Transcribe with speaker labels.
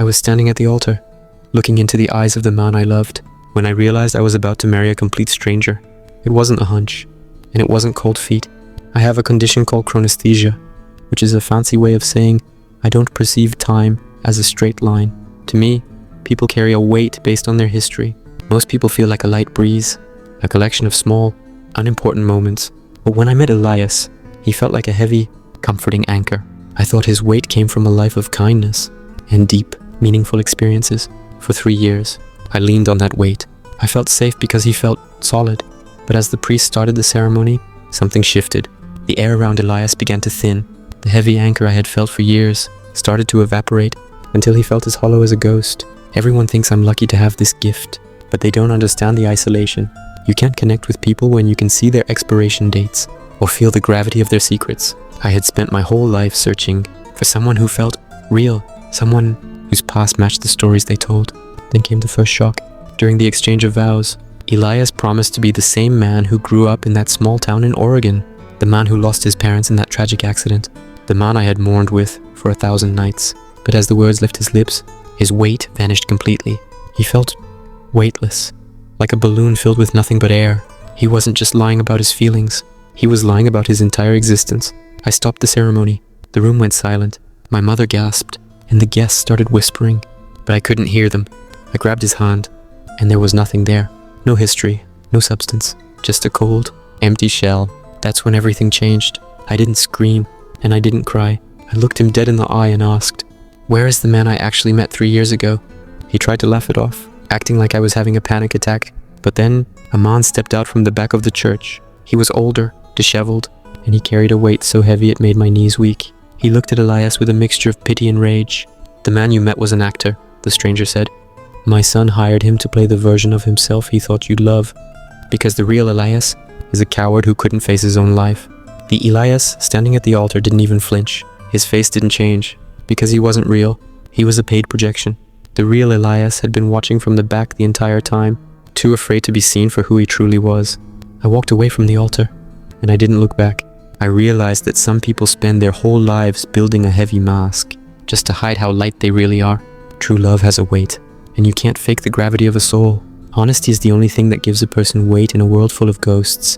Speaker 1: I was standing at the altar, looking into the eyes of the man I loved, when I realized I was about to marry a complete stranger. It wasn't a hunch, and it wasn't cold feet. I have a condition called chronesthesia, which is a fancy way of saying I don't perceive time as a straight line. To me, people carry a weight based on their history. Most people feel like a light breeze, a collection of small, unimportant moments. But when I met Elias, he felt like a heavy, comforting anchor. I thought his weight came from a life of kindness and deep, meaningful experiences. For 3 years, I leaned on that weight. I felt safe because he felt solid. But as the priest started the ceremony, something shifted. The air around Elias began to thin. The heavy anchor I had felt for years started to evaporate until he felt as hollow as a ghost. Everyone thinks I'm lucky to have this gift, but they don't understand the isolation. You can't connect with people when you can see their expiration dates or feel the gravity of their secrets. I had spent my whole life searching for someone who felt real, someone whose past matched the stories they told. Then came the first shock. During the exchange of vows, Elias promised to be the same man who grew up in that small town in Oregon, the man who lost his parents in that tragic accident, the man I had mourned with for 1,000 nights. But as the words left his lips, his weight vanished completely. He felt weightless, like a balloon filled with nothing but air. He wasn't just lying about his feelings, he was lying about his entire existence. I stopped the ceremony. The room went silent. My mother gasped, and the guests started whispering, but I couldn't hear them. I grabbed his hand, and there was nothing there. No history, no substance, just a cold, empty shell. That's when everything changed. I didn't scream, and I didn't cry. I looked him dead in the eye and asked, "Where is the man I actually met 3 years ago?" He tried to laugh it off, acting like I was having a panic attack. But then, a man stepped out from the back of the church. He was older, disheveled, and he carried a weight so heavy it made my knees weak. He looked at Elias with a mixture of pity and rage. "The man you met was an actor," the stranger said. "My son hired him to play the version of himself he thought you'd love, because the real Elias is a coward who couldn't face his own life." The Elias standing at the altar didn't even flinch. His face didn't change, because he wasn't real. He was a paid projection. The real Elias had been watching from the back the entire time, too afraid to be seen for who he truly was. I walked away from the altar, and I didn't look back. I realized that some people spend their whole lives building a heavy mask, just to hide how light they really are. True love has a weight, and you can't fake the gravity of a soul. Honesty is the only thing that gives a person weight in a world full of ghosts.